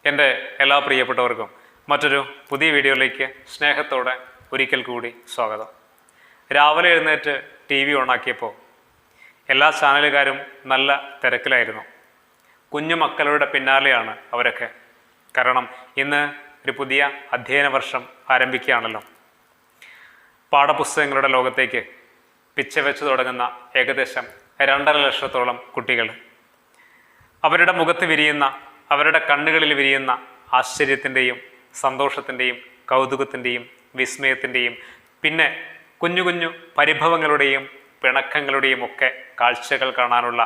എൻ്റെ എല്ലാ പ്രിയപ്പെട്ടവർക്കും മറ്റൊരു പുതിയ വീഡിയോയിലേക്ക് സ്നേഹത്തോടെ ഒരിക്കൽ കൂടി സ്വാഗതം. രാവിലെ എഴുന്നേറ്റ് TV ഓണാക്കിയപ്പോൾ എല്ലാ ചാനലുകാരും നല്ല തിരക്കിലായിരുന്നു. കുഞ്ഞു മക്കളുടെ പിന്നാലെയാണ് അവരൊക്കെ. കാരണം ഇന്ന് ഒരു പുതിയ അധ്യയന വർഷം ആരംഭിക്കുകയാണല്ലോ. പാഠപുസ്തകങ്ങളുടെ ലോകത്തേക്ക് പിച്ച വെച്ച് തുടങ്ങുന്ന ഏകദേശം 2.5 ലക്ഷത്തോളം കുട്ടികൾ. അവരുടെ മുഖത്ത് വിരിയുന്ന, അവരുടെ കണ്ണുകളിൽ വിരിയുന്ന ആശ്ചര്യത്തിൻ്റെയും സന്തോഷത്തിൻ്റെയും കൗതുകത്തിൻ്റെയും വിസ്മയത്തിൻ്റെയും പിന്നെ കുഞ്ഞു കുഞ്ഞു പരിഭവങ്ങളുടെയും പിണക്കങ്ങളുടെയും ഒക്കെ കാഴ്ചകൾ കാണാനുള്ള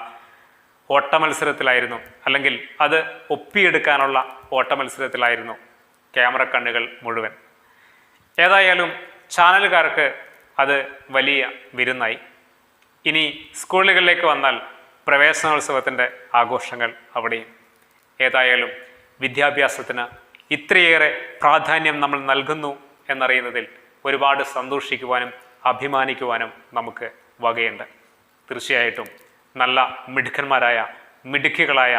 ഓട്ടമത്സരത്തിലായിരുന്നു, അല്ലെങ്കിൽ അത് ഒപ്പിയെടുക്കാനുള്ള ഓട്ടമത്സരത്തിലായിരുന്നു ക്യാമറ കണ്ണുകൾ മുഴുവൻ. ഏതായാലും ചാനലുകാർക്ക് അത് വലിയ വിരുന്നായി. ഇനി സ്കൂളുകളിലേക്ക് വന്നാൽ പ്രവേശനോത്സവത്തിൻ്റെ ആഘോഷങ്ങൾ അവിടെയും. ഏതായാലും വിദ്യാഭ്യാസത്തിന് ഇത്രയേറെ പ്രാധാന്യം നമ്മൾ നൽകുന്നു എന്നറിയുന്നതിൽ ഒരുപാട് സന്തോഷിക്കുവാനും അഭിമാനിക്കുവാനും നമുക്ക് വകയുണ്ട്. തീർച്ചയായിട്ടും നല്ല മിടുക്കന്മാരായ, മിടുക്കികളായ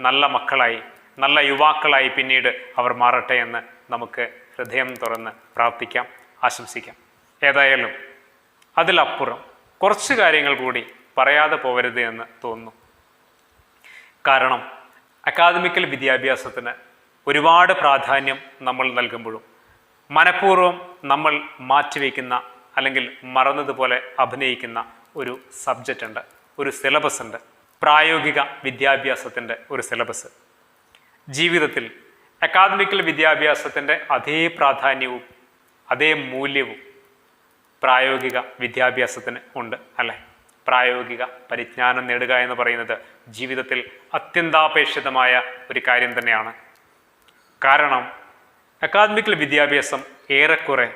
നല്ല മക്കളായി, നല്ല യുവാക്കളായി പിന്നീട് അവർ മാറട്ടെ എന്ന് നമുക്ക് ഹൃദയം തുറന്ന് പ്രാർത്ഥിക്കാം, ആശംസിക്കാം. ഏതായാലും അതിലപ്പുറം കുറച്ച് കാര്യങ്ങൾ കൂടി പറയാതെ പോകരുത് എന്ന് തോന്നുന്നു. കാരണം അക്കാദമിക്കൽ വിദ്യാഭ്യാസത്തിന് ഒരുപാട് പ്രാധാന്യം നമ്മൾ നൽകുമ്പോഴും മനഃപൂർവ്വം നമ്മൾ മാറ്റിവെക്കുന്ന അല്ലെങ്കിൽ മറന്നതുപോലെ അഭിനയിക്കുന്ന ഒരു സബ്ജക്റ്റ് ഉണ്ട്, ഒരു സിലബസ് ഉണ്ട്. പ്രായോഗിക വിദ്യാഭ്യാസത്തിൻ്റെ ഒരു സിലബസ്. ജീവിതത്തിൽ അക്കാദമിക്കൽ വിദ്യാഭ്യാസത്തിൻ്റെ അതേ പ്രാധാന്യവും അതേ മൂല്യവും പ്രായോഗിക വിദ്യാഭ്യാസത്തിന് ഉണ്ട്, അല്ലേ? പ്രായോഗിക പരിജ്ഞാനം നേടുക എന്ന് പറയുന്നത് ജീവിതത്തിൽ അത്യന്താപേക്ഷിതമായ ഒരു കാര്യം തന്നെയാണ്. കാരണം അക്കാദമിക്കൽ വിദ്യാഭ്യാസം ഏറെക്കുറെ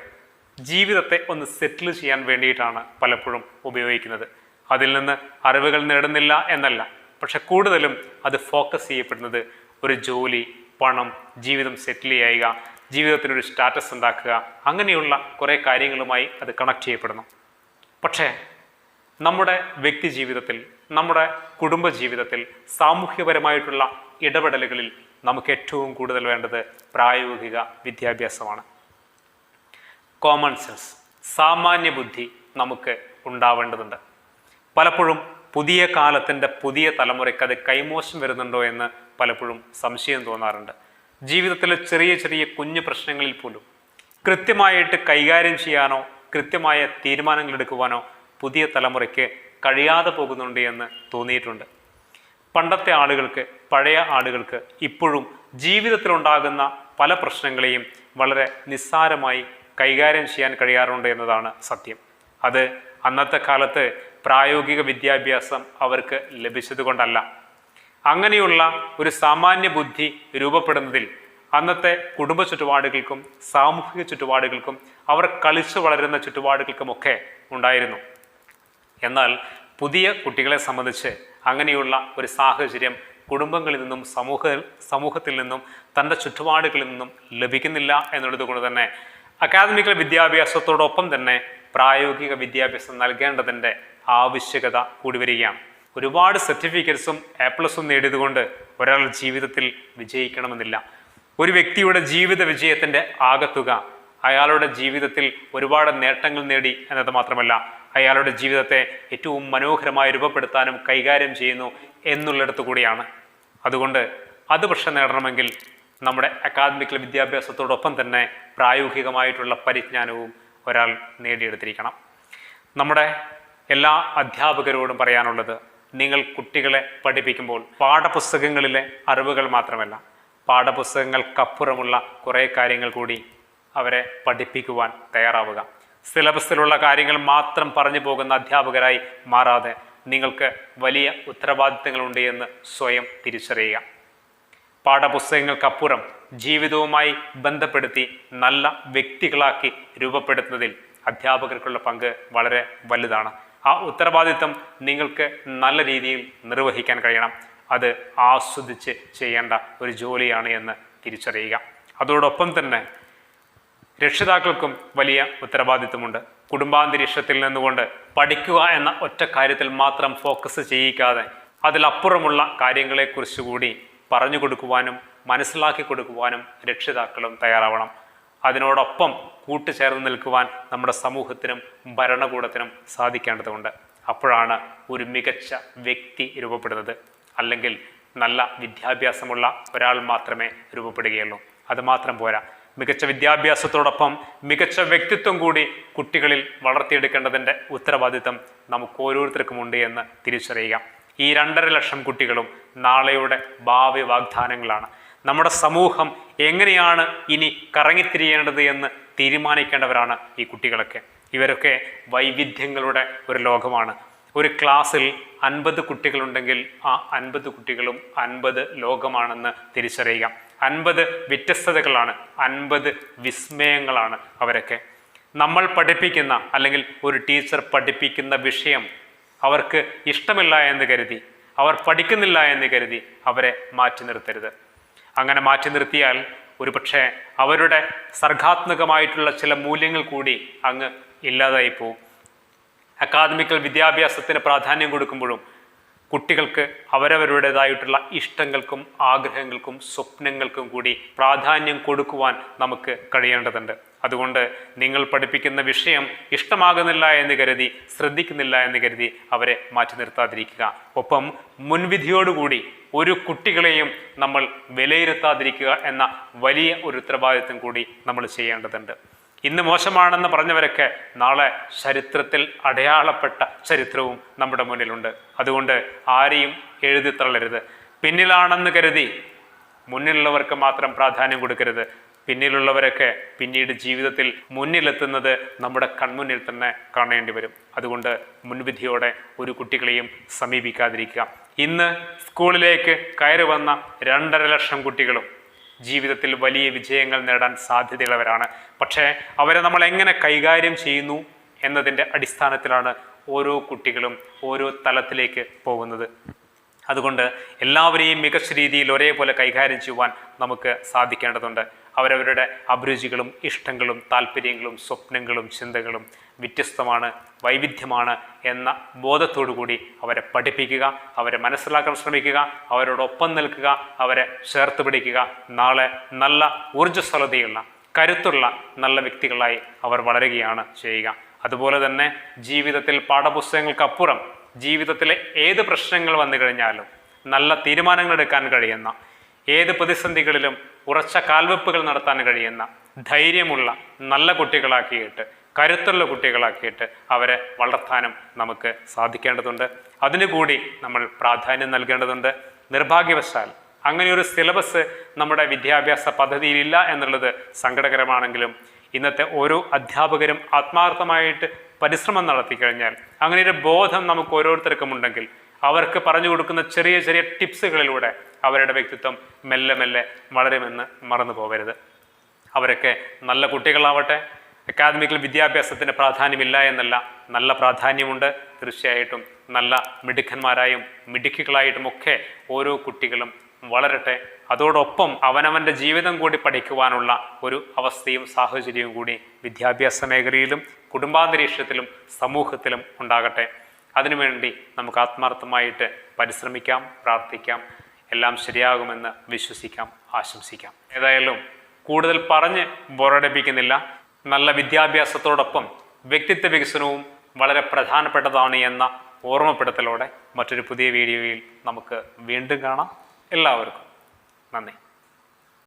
ജീവിതത്തെ ഒന്ന് സെറ്റിൽ ചെയ്യാൻ വേണ്ടിയിട്ടാണ് പലപ്പോഴും ഉപയോഗിക്കുന്നത്. അതിൽ നിന്ന് അറിവുകൾ നേടുന്നില്ല എന്നല്ല, പക്ഷെ കൂടുതലും അത് ഫോക്കസ് ചെയ്യപ്പെടുന്നത് ഒരു ജോലി, പണം, ജീവിതം സെറ്റിൽ ചെയ്യുക, ജീവിതത്തിനൊരു സ്റ്റാറ്റസ് ഉണ്ടാക്കുക, അങ്ങനെയുള്ള കുറേ കാര്യങ്ങളുമായി അത് കണക്ട് ചെയ്യപ്പെടുന്നു. പക്ഷേ നമ്മുടെ വ്യക്തി ജീവിതത്തിൽ, നമ്മുടെ കുടുംബ ജീവിതത്തിൽ, സാമൂഹ്യപരമായിട്ടുള്ള ഇടപെടലുകളിൽ നമുക്ക് ഏറ്റവും കൂടുതൽ വേണ്ടത് പ്രായോഗിക വിദ്യാഭ്യാസമാണ്. കോമൺ സെൻസ്, സാമാന്യ ബുദ്ധി നമുക്ക് ഉണ്ടാവേണ്ടതുണ്ട്. പലപ്പോഴും പുതിയ കാലത്തിൻ്റെ പുതിയ തലമുറയ്ക്ക് അത് കൈമോശം വരുന്നുണ്ടോ എന്ന് പലപ്പോഴും സംശയം തോന്നാറുണ്ട്. ജീവിതത്തിലെ ചെറിയ ചെറിയ കുഞ്ഞു പ്രശ്നങ്ങളിൽ പോലും കൃത്യമായിട്ട് കൈകാര്യം ചെയ്യാനോ കൃത്യമായ തീരുമാനങ്ങൾ എടുക്കുവാനോ പുതിയ തലമുറയ്ക്ക് കഴിയാതെ പോകുന്നുണ്ട് എന്ന് തോന്നിയിട്ടുണ്ട്. പണ്ടത്തെ ആളുകൾക്ക്, പഴയ ആളുകൾക്ക് ഇപ്പോഴും ജീവിതത്തിലുണ്ടാകുന്ന പല പ്രശ്നങ്ങളെയും വളരെ നിസ്സാരമായി കൈകാര്യം ചെയ്യാൻ കഴിയാറുണ്ട് എന്നതാണ് സത്യം. അത് അന്നത്തെ കാലത്ത് പ്രായോഗിക വിദ്യാഭ്യാസം അവർക്ക് ലഭിച്ചതുകൊണ്ടല്ല. അങ്ങനെയുള്ള ഒരു സാമാന്യ ബുദ്ധി രൂപപ്പെടുന്നതിൽ അന്നത്തെ കുടുംബ ചുറ്റുപാടുകൾക്കും സാമൂഹിക ചുറ്റുപാടുകൾക്കും അവർ കളിച്ചു വളരുന്ന ചുറ്റുപാടുകൾക്കുമൊക്കെ ഉണ്ടായിരുന്നു. എന്നാൽ പുതിയ കുട്ടികളെ സംബന്ധിച്ച് അങ്ങനെയുള്ള ഒരു സാഹചര്യം കുടുംബങ്ങളിൽ നിന്നും സമൂഹത്തിൽ നിന്നും തൻ്റെ ചുറ്റുപാടുകളിൽ നിന്നും ലഭിക്കുന്നില്ല എന്നുള്ളത് കൊണ്ട് തന്നെ അക്കാദമിക്കൽ വിദ്യാഭ്യാസത്തോടൊപ്പം തന്നെ പ്രായോഗിക വിദ്യാഭ്യാസം നൽകേണ്ടതിൻ്റെ ആവശ്യകത കൂടി വരികയാണ്. ഒരുപാട് സർട്ടിഫിക്കറ്റ്സും A+ നേടിയതുകൊണ്ട് ഒരാൾ ജീവിതത്തിൽ വിജയിക്കണമെന്നില്ല. ഒരു വ്യക്തിയുടെ ജീവിത വിജയത്തിൻ്റെ ആകത്തുക അയാളുടെ ജീവിതത്തിൽ ഒരുപാട് നേട്ടങ്ങൾ നേടി എന്നത് മാത്രമല്ല, അയാളുടെ ജീവിതത്തെ ഏറ്റവും മനോഹരമായി രൂപപ്പെടുത്താനും കൈകാര്യം ചെയ്യുന്നു എന്നുള്ളിടത്തു കൂടിയാണ്. അതുകൊണ്ട് അത് പക്ഷെ നേടണമെങ്കിൽ നമ്മുടെ അക്കാദമിക്കൽ വിദ്യാഭ്യാസത്തോടൊപ്പം തന്നെ പ്രായോഗികമായിട്ടുള്ള പരിജ്ഞാനവും ഒരാൾ നേടിയെടുത്തിരിക്കണം. നമ്മുടെ എല്ലാ അധ്യാപകരോടും പറയാനുള്ളത്, നിങ്ങൾ കുട്ടികളെ പഠിപ്പിക്കുമ്പോൾ പാഠപുസ്തകങ്ങളിലെ അറിവുകൾ മാത്രമല്ല, പാഠപുസ്തകങ്ങൾക്കപ്പുറമുള്ള കുറേ കാര്യങ്ങൾ കൂടി അവരെ പഠിപ്പിക്കുവാൻ തയ്യാറാവുക. സിലബസിലുള്ള കാര്യങ്ങൾ മാത്രം പറഞ്ഞു പോകുന്ന അധ്യാപകരായി മാറാതെ നിങ്ങൾക്ക് വലിയ ഉത്തരവാദിത്തങ്ങളുണ്ട് എന്ന് സ്വയം തിരിച്ചറിയുക. പാഠപുസ്തകങ്ങൾക്കപ്പുറം ജീവിതവുമായി ബന്ധപ്പെടുത്തി നല്ല വ്യക്തികളാക്കി രൂപപ്പെടുത്തുന്നതിൽ അധ്യാപകർക്കുള്ള പങ്ക് വളരെ വലുതാണ്. ആ ഉത്തരവാദിത്തം നിങ്ങൾക്ക് നല്ല രീതിയിൽ നിർവഹിക്കാൻ കഴിയണം. അത് ആസ്വദിച്ച് ചെയ്യേണ്ട ഒരു ജോലിയാണ് എന്ന് തിരിച്ചറിയുക. അതോടൊപ്പം തന്നെ രക്ഷിതാക്കൾക്കും വലിയ ഉത്തരവാദിത്വമുണ്ട്. കുടുംബാന്തരീക്ഷത്തിൽ നിന്നുകൊണ്ട് പഠിക്കുക എന്ന ഒറ്റ കാര്യത്തിൽ മാത്രം ഫോക്കസ് ചെയ്യിക്കാതെ അതിലപ്പുറമുള്ള കാര്യങ്ങളെക്കുറിച്ച് കൂടി പറഞ്ഞു കൊടുക്കുവാനും മനസ്സിലാക്കി കൊടുക്കുവാനും രക്ഷിതാക്കളും തയ്യാറാവണം. അതിനോടൊപ്പം കൂട്ടുചേർന്ന് നിൽക്കുവാൻ നമ്മുടെ സമൂഹത്തിനും ഭരണകൂടത്തിനും സാധിക്കേണ്ടതുണ്ട്. അപ്പോഴാണ് ഒരു മികച്ച വ്യക്തി രൂപപ്പെടുന്നത്. അല്ലെങ്കിൽ നല്ല വിദ്യാഭ്യാസമുള്ള ഒരാൾ മാത്രമേ രൂപപ്പെടുകയുള്ളൂ. അതുമാത്രം പോരാ, മികച്ച വിദ്യാഭ്യാസത്തോടൊപ്പം മികച്ച വ്യക്തിത്വം കൂടി കുട്ടികളിൽ വളർത്തിയെടുക്കേണ്ടതിൻ്റെ ഉത്തരവാദിത്തം നമുക്ക് ഓരോരുത്തർക്കുമുണ്ട് എന്ന് തിരിച്ചറിയുക. ഈ 2.5 ലക്ഷം കുട്ടികളും നാളെയുടെ ഭാവി വാഗ്ദാനങ്ങളാണ്. നമ്മുടെ സമൂഹം എങ്ങനെയാണ് ഇനി കറങ്ങിത്തിരിയേണ്ടത് എന്ന് തീരുമാനിക്കേണ്ടവരാണ് ഈ കുട്ടികളൊക്കെ. ഇവരൊക്കെ വൈവിധ്യങ്ങളുടെ ഒരു ലോകമാണ്. ഒരു ക്ലാസ്സിൽ 50 കുട്ടികളുണ്ടെങ്കിൽ ആ 50 കുട്ടികളും 50 ലോകമാണെന്ന് തിരിച്ചറിയുക. 50 വ്യത്യസ്തതകളാണ്, 50 വിസ്മയങ്ങളാണ് അവരൊക്കെ. നമ്മൾ പഠിപ്പിക്കുന്ന അല്ലെങ്കിൽ ഒരു ടീച്ചർ പഠിപ്പിക്കുന്ന വിഷയം അവർക്ക് ഇഷ്ടമില്ല എന്ന് കരുതി, അവർ പഠിക്കുന്നില്ല എന്ന് കരുതി അവരെ മാറ്റി നിർത്തരുത്. അങ്ങനെ മാറ്റി നിർത്തിയാൽ ഒരുപക്ഷെ അവരുടെ സർഗാത്മകമായിട്ടുള്ള ചില മൂല്യങ്ങൾ കൂടി അങ്ങ് ഇല്ലാതായി പോവും. അക്കാദമിക്കൽ വിദ്യാഭ്യാസത്തിന് പ്രാധാന്യം കൊടുക്കുമ്പോഴും കുട്ടികൾക്ക് അവരവരുടേതായിട്ടുള്ള ഇഷ്ടങ്ങൾക്കും ആഗ്രഹങ്ങൾക്കും സ്വപ്നങ്ങൾക്കും കൂടി പ്രാധാന്യം കൊടുക്കുവാൻ നമുക്ക് കഴിയേണ്ടതുണ്ട്. അതുകൊണ്ട് നിങ്ങൾ പഠിപ്പിക്കുന്ന വിഷയം ഇഷ്ടമാകുന്നില്ല എന്ന് കരുതി, ശ്രദ്ധിക്കുന്നില്ല എന്ന് കരുതി അവരെ മാറ്റി നിർത്താതിരിക്കുക. ഒപ്പം മുൻവിധിയോടുകൂടി ഒരു കുട്ടികളെയും നമ്മൾ വിലയിരുത്താതിരിക്കുക എന്ന വലിയ ഒരു ഉത്തരവാദിത്വം കൂടി നമ്മൾ ചെയ്യേണ്ടതുണ്ട്. ഇന്ന് മോശമാണെന്ന് പറഞ്ഞവരൊക്കെ നാളെ ചരിത്രത്തിൽ അടയാളപ്പെട്ട ചരിത്രവും നമ്മുടെ മുന്നിലുണ്ട്. അതുകൊണ്ട് ആരെയും എഴുതി തള്ളരുത്. പിന്നിലാണെന്ന് കരുതി മുന്നിലുള്ളവർക്ക് മാത്രം പ്രാധാന്യം കൊടുക്കരുത്. പിന്നിലുള്ളവരൊക്കെ പിന്നീട് ജീവിതത്തിൽ മുന്നിലെത്തുന്നത് നമ്മുടെ കൺമുന്നിൽ തന്നെ കാണേണ്ടി വരും. അതുകൊണ്ട് മുൻവിധിയോടെ ഒരു കുട്ടികളെയും സമീപിക്കാതിരിക്കുക. ഇന്ന് സ്കൂളിലേക്ക് കയറി വന്ന 2.5 ലക്ഷം കുട്ടികളും ജീവിതത്തിൽ വലിയ വിജയങ്ങൾ നേടാൻ സാധ്യതയുള്ളവരാണ്. പക്ഷേ അവരെ നമ്മൾ എങ്ങനെ കൈകാര്യം ചെയ്യുന്നു എന്നതിൻ്റെ അടിസ്ഥാനത്തിലാണ് ഓരോ കുട്ടികളും ഓരോ തലത്തിലേക്ക് പോകുന്നത്. അതുകൊണ്ട് എല്ലാവരെയും മികച്ച രീതിയിൽ ഒരേപോലെ കൈകാര്യം ചെയ്യുവാൻ നമുക്ക് സാധിക്കേണ്ടതുണ്ട്. അവരവരുടെ അഭിരുചികളും ഇഷ്ടങ്ങളും താല്പര്യങ്ങളും സ്വപ്നങ്ങളും ചിന്തകളും വ്യത്യസ്തമാണ്, വൈവിധ്യമാണ് എന്ന ബോധത്തോടു കൂടി അവരെ പഠിപ്പിക്കുക, അവരെ മനസ്സിലാക്കാൻ ശ്രമിക്കുക, അവരോടൊപ്പം നിൽക്കുക, അവരെ ചേർത്ത് പിടിക്കുക. നാളെ നല്ല ഊർജ്ജസ്വലതയുള്ള കരുത്തുള്ള നല്ല വ്യക്തികളായി അവർ വളരുകയാണ് ചെയ്യുക. അതുപോലെ തന്നെ ജീവിതത്തിൽ പാഠപുസ്തകങ്ങൾക്കപ്പുറം ജീവിതത്തിലെ ഏത് പ്രശ്നങ്ങൾ വന്നു കഴിഞ്ഞാലും നല്ല തീരുമാനങ്ങൾ എടുക്കാൻ കഴിയുന്ന, ഏത് പ്രതിസന്ധികളിലും ഉറച്ച കാൽവെപ്പുകൾ നടത്താൻ കഴിയുന്ന ധൈര്യമുള്ള നല്ല കുട്ടികളാക്കിയിട്ട്, കരുത്തുള്ള കുട്ടികളാക്കിയിട്ട് അവരെ വളർത്താനും നമുക്ക് സാധിക്കേണ്ടതുണ്ട്. അതിനു കൂടി നമ്മൾ പ്രാധാന്യം നൽകേണ്ടതുണ്ട്. നിർഭാഗ്യവശാൽ അങ്ങനെയൊരു സിലബസ് നമ്മുടെ വിദ്യാഭ്യാസ പദ്ധതിയിലില്ല എന്നുള്ളത് സങ്കടകരമാണെങ്കിലും ഇന്നത്തെ ഓരോ അധ്യാപകരും ആത്മാർത്ഥമായിട്ട് പരിശ്രമം നടത്തി കഴിഞ്ഞാൽ, അങ്ങനെ ഒരു ബോധം നമുക്ക് ഓരോരുത്തർക്കും ഉണ്ടെങ്കിൽ, അവർക്ക് പറഞ്ഞു കൊടുക്കുന്ന ചെറിയ ചെറിയ ടിപ്സുകളിലൂടെ അവരുടെ വ്യക്തിത്വം മെല്ലെ മെല്ലെ വളരുമെന്ന് മറന്നു പോകരുത്. അവരൊക്കെ നല്ല കുട്ടികളാവട്ടെ. അക്കാദമിക്കൽ വിദ്യാഭ്യാസത്തിന് പ്രാധാന്യമില്ല എന്നല്ല, നല്ല പ്രാധാന്യമുണ്ട്. തീർച്ചയായിട്ടും നല്ല മിടുക്കന്മാരായും മിടുക്കികളായിട്ടുമൊക്കെ ഓരോ കുട്ടികളും വളരട്ടെ. അതോടൊപ്പം അവനവൻ്റെ ജീവിതം കൂടി പഠിക്കുവാനുള്ള ഒരു അവസ്ഥയും സാഹചര്യവും കൂടി വിദ്യാഭ്യാസ മേഖലയിലും കുടുംബാന്തരീക്ഷത്തിലും സമൂഹത്തിലും ഉണ്ടാകട്ടെ. അതിനുവേണ്ടി നമുക്ക് ആത്മാർത്ഥമായിട്ട് പരിശ്രമിക്കാം, പ്രാർത്ഥിക്കാം. എല്ലാം ശരിയാകുമെന്ന് വിശ്വസിക്കാം, ആശംസിക്കാം. ഏതായാലും കൂടുതൽ പറഞ്ഞ് ബോറടിപ്പിക്കുന്നില്ല. നല്ല വിദ്യാഭ്യാസത്തോടൊപ്പം വ്യക്തിത്വ വികസനവും വളരെ പ്രധാനപ്പെട്ടതാണ് എന്ന ഓർമ്മപ്പെടുത്തലോടെ മറ്റൊരു പുതിയ വീഡിയോയിൽ നമുക്ക് വീണ്ടും കാണാം. എല്ലാവർക്കും നന്ദി.